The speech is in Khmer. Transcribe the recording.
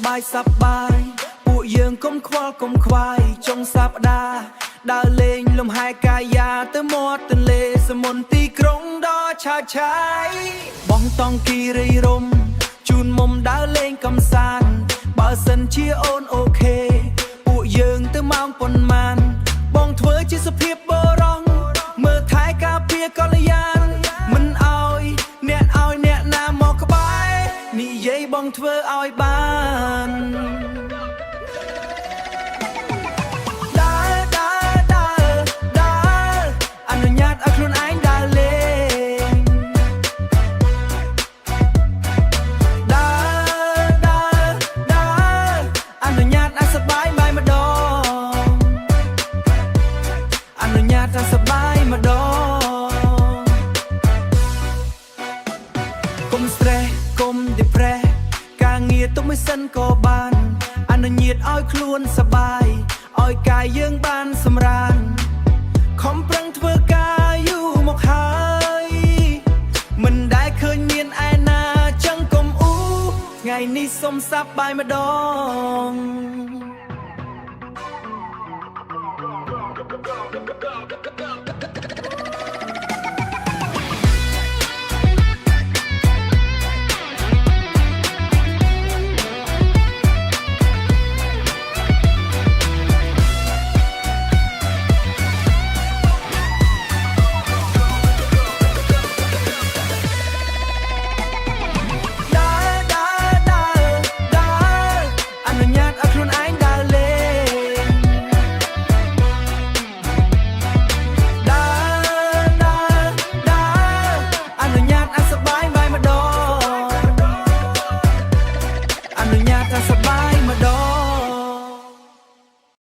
បាយពួកយើងកុំខ្វល់កុំខ្វាយចុងសប្តាហ៍ដើរលេងលំហែកាយាទៅមាត់ទន្លេសមុទ្រទីក្រុងដ៏ឆើតឆាយបងតង់គីរីរំជូនមុំដើរលេងកំសាន្តបើសិនជាអូនអូខេពួកយើងទៅម៉ោងប៉ុន្មានបងធ្វើជាសុភាពបរោះមើលថែការពារកល្យានមិនអោយអ្នកណាមកក្បែរនិយាយបងធ្វើឲ្យបានអនុញ្ញាតឲ្យខ្លួនឯងដើរលេងអនុញ្ញាតឲ្យសប្បាយម្ដងអនុញ្ញាតឲ្យសប្បាយម្ដងកុំ stress កុំ depress ការងារទុកមួយសិនក៏បានអនុញ្ញាតឲ្យខ្លួនសប្បាយឲ្យកាយយើងបានសម្រានខំប្រឹងធ្វើការយូរមកហើយមិនដែលឃើញមានឯណាចឹងកុំអ៊ូថ្ងៃនេះសុំសប្បាយម្ដង